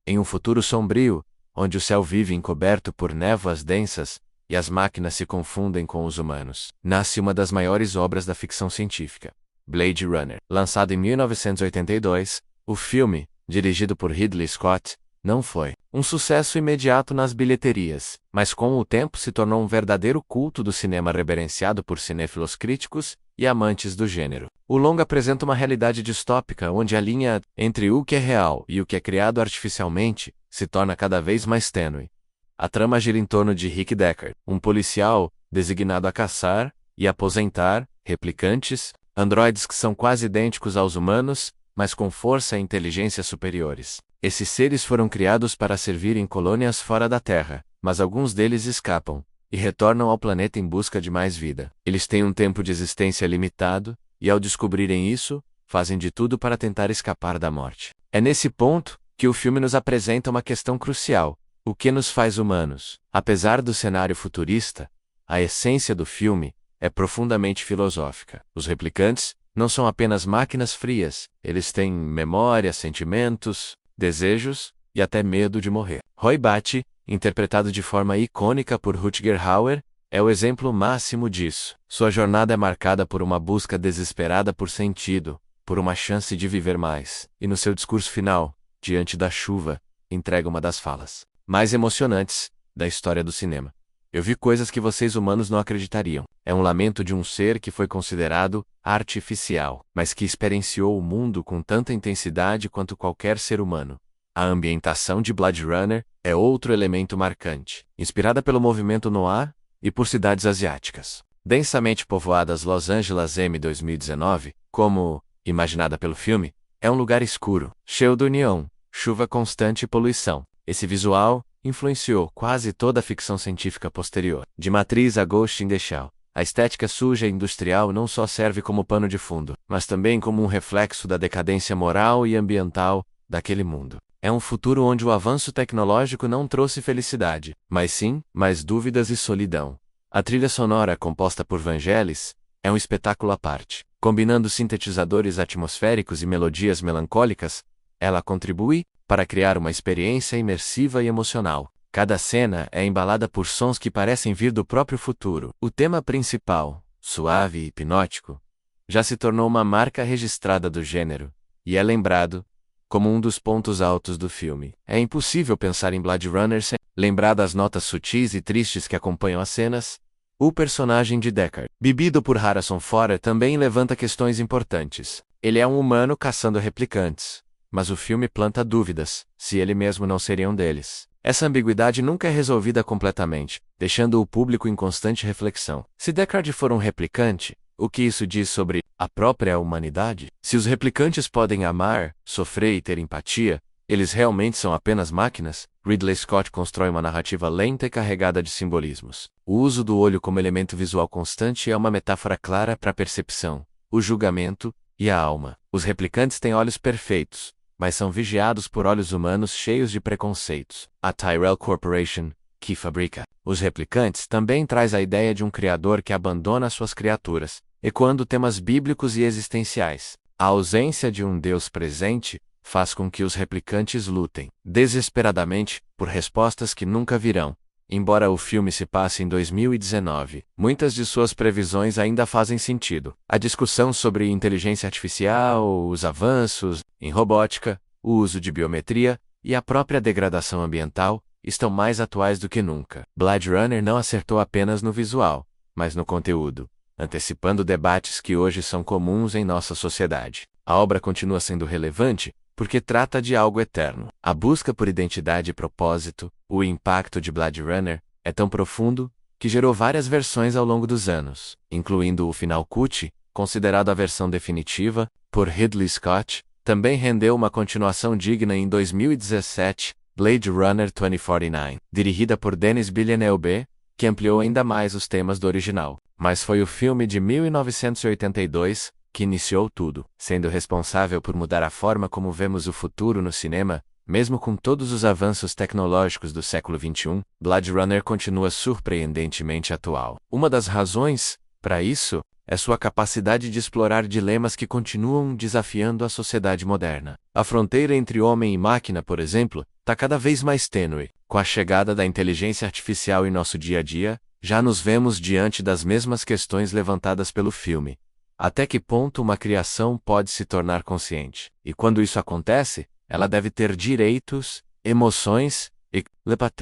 Em um futuro sombrio, onde o céu vive encoberto por névoas densas e as máquinas se confundem com os humanos, nasce uma das maiores obras da ficção científica, Blade Runner. Lançado em 1982, o filme, dirigido por Ridley Scott, não foi um sucesso imediato nas bilheterias, mas com o tempo se tornou um verdadeiro culto do cinema reverenciado por cinéfilos críticos e amantes do gênero. O longa apresenta uma realidade distópica onde a linha entre o que é real e o que é criado artificialmente se torna cada vez mais tênue. A trama gira em torno de Rick Deckard, um policial designado a caçar e aposentar replicantes, androides que são quase idênticos aos humanos, mas com força e inteligência superiores. Esses seres foram criados para servir em colônias fora da Terra, mas alguns deles escapam e retornam ao planeta em busca de mais vida. Eles têm um tempo de existência limitado, e ao descobrirem isso, fazem de tudo para tentar escapar da morte. É nesse ponto que o filme nos apresenta uma questão crucial: o que nos faz humanos? Apesar do cenário futurista, a essência do filme é profundamente filosófica. Os replicantes não são apenas máquinas frias, eles têm memória, sentimentos, desejos e até medo de morrer. Roy Batty, interpretado de forma icônica por Rutger Hauer, é o exemplo máximo disso. Sua jornada é marcada por uma busca desesperada por sentido, por uma chance de viver mais, e no seu discurso final, diante da chuva, entrega uma das falas mais emocionantes da história do cinema. Eu vi coisas que vocês humanos não acreditariam. É um lamento de um ser que foi considerado artificial, mas que experienciou o mundo com tanta intensidade quanto qualquer ser humano. A ambientação de Blade Runner é outro elemento marcante, inspirada pelo movimento noir e por cidades asiáticas. Densamente povoadas, Los Angeles M 2019, como imaginada pelo filme, é um lugar escuro, cheio de neon, chuva constante e poluição. Esse visual influenciou quase toda a ficção científica posterior. De Matrix a Ghost in the Shell, a estética suja e industrial não só serve como pano de fundo, mas também como um reflexo da decadência moral e ambiental daquele mundo. É um futuro onde o avanço tecnológico não trouxe felicidade, mas sim mais dúvidas e solidão. A trilha sonora, composta por Vangelis, é um espetáculo à parte. Combinando sintetizadores atmosféricos e melodias melancólicas, ela contribui para criar uma experiência imersiva e emocional. Cada cena é embalada por sons que parecem vir do próprio futuro. O tema principal, suave e hipnótico, já se tornou uma marca registrada do gênero, e é lembrado como um dos pontos altos do filme. É impossível pensar em Blade Runner sem lembrar das notas sutis e tristes que acompanham as cenas. O personagem de Deckard, bebido por Harrison Ford, também levanta questões importantes. Ele é um humano caçando replicantes, mas o filme planta dúvidas se ele mesmo não seria um deles. Essa ambiguidade nunca é resolvida completamente, deixando o público em constante reflexão. Se Deckard for um replicante, o que isso diz sobre a própria humanidade? Se os replicantes podem amar, sofrer e ter empatia, eles realmente são apenas máquinas? Ridley Scott constrói uma narrativa lenta e carregada de simbolismos. O uso do olho como elemento visual constante é uma metáfora clara para a percepção, o julgamento e a alma. Os replicantes têm olhos perfeitos, mas são vigiados por olhos humanos cheios de preconceitos. A Tyrell Corporation, que fabrica os replicantes, também traz a ideia de um criador que abandona suas criaturas, ecoando temas bíblicos e existenciais. A ausência de um Deus presente faz com que os replicantes lutem desesperadamente por respostas que nunca virão. Embora o filme se passe em 2019, muitas de suas previsões ainda fazem sentido. A discussão sobre inteligência artificial, os avanços em robótica, o uso de biometria e a própria degradação ambiental estão mais atuais do que nunca. Blade Runner não acertou apenas no visual, mas no conteúdo, antecipando debates que hoje são comuns em nossa sociedade. A obra continua sendo relevante porque trata de algo eterno. A busca por identidade e propósito, o impacto de Blade Runner, é tão profundo que gerou várias versões ao longo dos anos, incluindo o final cut, considerado a versão definitiva, por Ridley Scott. Também rendeu uma continuação digna em 2017, Blade Runner 2049, dirigida por Denis Villeneuve, que ampliou ainda mais os temas do original. Mas foi o filme de 1982 que iniciou tudo, sendo responsável por mudar a forma como vemos o futuro no cinema. Mesmo com todos os avanços tecnológicos do século XXI, Blade Runner continua surpreendentemente atual. Uma das razões para isso é sua capacidade de explorar dilemas que continuam desafiando a sociedade moderna. A fronteira entre homem e máquina, por exemplo, está cada vez mais tênue. Com a chegada da inteligência artificial em nosso dia a dia, já nos vemos diante das mesmas questões levantadas pelo filme. Até que ponto uma criação pode se tornar consciente? E quando isso acontece, ela deve ter direitos, emoções e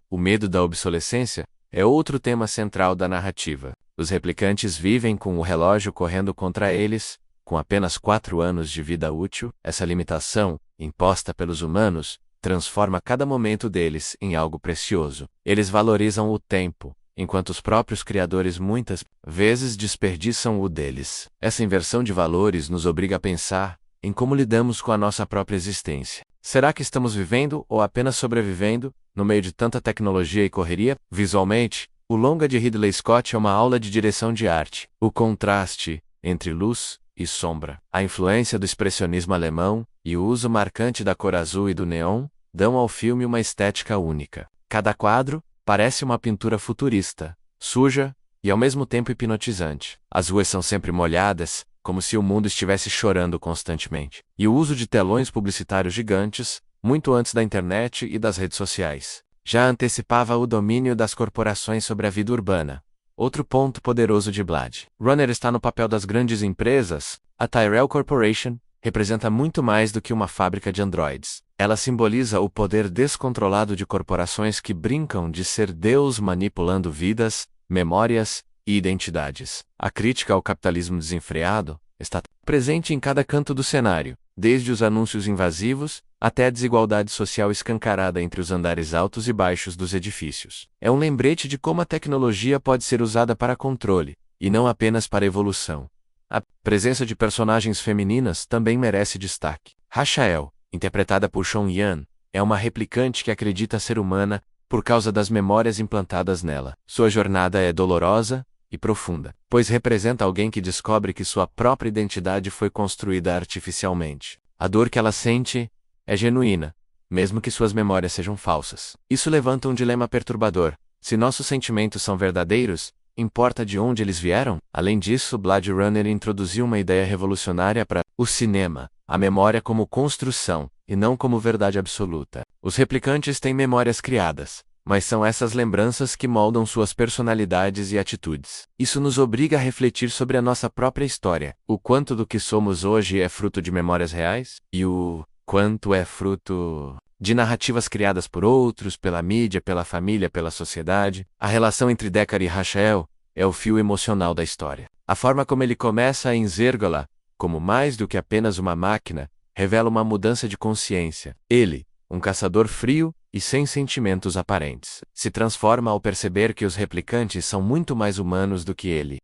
o medo da obsolescência é outro tema central da narrativa. Os replicantes vivem com o relógio correndo contra eles, com apenas 4 anos de vida útil. Essa limitação, imposta pelos humanos, transforma cada momento deles em algo precioso. Eles valorizam o tempo, enquanto os próprios criadores muitas vezes desperdiçam o deles. Essa inversão de valores nos obriga a pensar em como lidamos com a nossa própria existência. Será que estamos vivendo ou apenas sobrevivendo, no meio de tanta tecnologia e correria? Visualmente, o longa de Ridley Scott é uma aula de direção de arte. O contraste entre luz e sombra, a influência do expressionismo alemão e o uso marcante da cor azul e do neon dão ao filme uma estética única. Cada quadro parece uma pintura futurista, suja e ao mesmo tempo hipnotizante. As ruas são sempre molhadas, como se o mundo estivesse chorando constantemente. E o uso de telões publicitários gigantes, muito antes da internet e das redes sociais, já antecipava o domínio das corporações sobre a vida urbana. Outro ponto poderoso de Blade Runner está no papel das grandes empresas. A Tyrell Corporation representa muito mais do que uma fábrica de androides. Ela simboliza o poder descontrolado de corporações que brincam de ser Deus manipulando vidas, memórias e identidades. A crítica ao capitalismo desenfreado está presente em cada canto do cenário, desde os anúncios invasivos até a desigualdade social escancarada entre os andares altos e baixos dos edifícios. É um lembrete de como a tecnologia pode ser usada para controle, e não apenas para evolução. A presença de personagens femininas também merece destaque. Rachael, interpretada por Sean Yan, é uma replicante que acredita ser humana por causa das memórias implantadas nela. Sua jornada é dolorosa e profunda, pois representa alguém que descobre que sua própria identidade foi construída artificialmente. A dor que ela sente é genuína, mesmo que suas memórias sejam falsas. Isso levanta um dilema perturbador. Se nossos sentimentos são verdadeiros, importa de onde eles vieram? Além disso, Blade Runner introduziu uma ideia revolucionária para o cinema: a memória como construção, e não como verdade absoluta. Os replicantes têm memórias criadas, mas são essas lembranças que moldam suas personalidades e atitudes. Isso nos obriga a refletir sobre a nossa própria história. O quanto do que somos hoje é fruto de memórias reais? E o quanto é fruto de narrativas criadas por outros, pela mídia, pela família, pela sociedade? A relação entre Deckard e Rachael é o fio emocional da história. A forma como ele começa a enxergá-la como mais do que apenas uma máquina revela uma mudança de consciência. Ele, um caçador frio e sem sentimentos aparentes, se transforma ao perceber que os replicantes são muito mais humanos do que ele.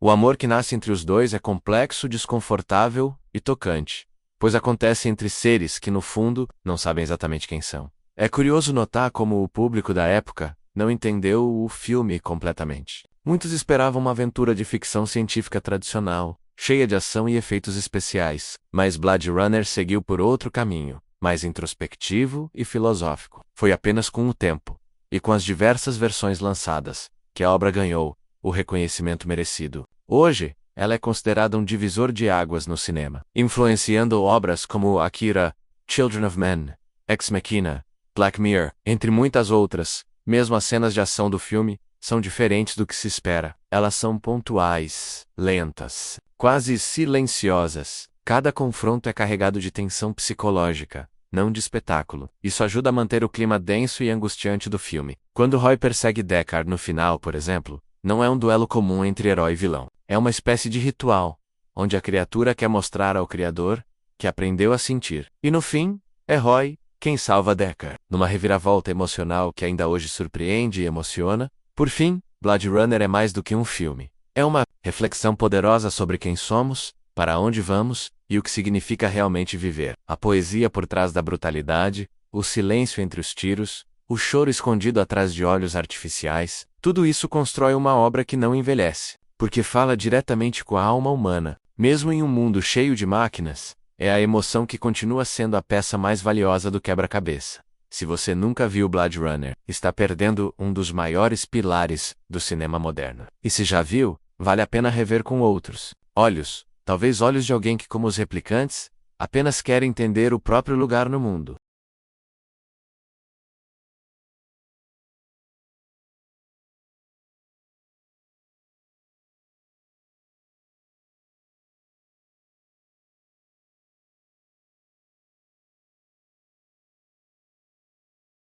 O amor que nasce entre os dois é complexo, desconfortável e tocante, pois acontece entre seres que, no fundo, não sabem exatamente quem são. É curioso notar como o público da época não entendeu o filme completamente. Muitos esperavam uma aventura de ficção científica tradicional, cheia de ação e efeitos especiais, mas Blade Runner seguiu por outro caminho, mais introspectivo e filosófico. Foi apenas com o tempo, e com as diversas versões lançadas, que a obra ganhou o reconhecimento merecido. Hoje, ela é considerada um divisor de águas no cinema, influenciando obras como Akira, Children of Men, Ex Machina, Black Mirror, entre muitas outras. Mesmo as cenas de ação do filme são diferentes do que se espera. Elas são pontuais, lentas, quase silenciosas. Cada confronto é carregado de tensão psicológica, não de espetáculo. Isso ajuda a manter o clima denso e angustiante do filme. Quando Roy persegue Deckard no final, por exemplo, não é um duelo comum entre herói e vilão. É uma espécie de ritual, onde a criatura quer mostrar ao criador que aprendeu a sentir. E no fim, é Roy quem salva Deckard. Numa reviravolta emocional que ainda hoje surpreende e emociona. Por fim, Blade Runner é mais do que um filme. É uma reflexão poderosa sobre quem somos, para onde vamos e o que significa realmente viver. A poesia por trás da brutalidade, o silêncio entre os tiros, o choro escondido atrás de olhos artificiais, tudo isso constrói uma obra que não envelhece, porque fala diretamente com a alma humana. Mesmo em um mundo cheio de máquinas, é a emoção que continua sendo a peça mais valiosa do quebra-cabeça. Se você nunca viu Blade Runner, está perdendo um dos maiores pilares do cinema moderno. E se já viu, Vale a pena rever com outros olhos, talvez olhos de alguém que, como os replicantes, apenas quer entender o próprio lugar no mundo.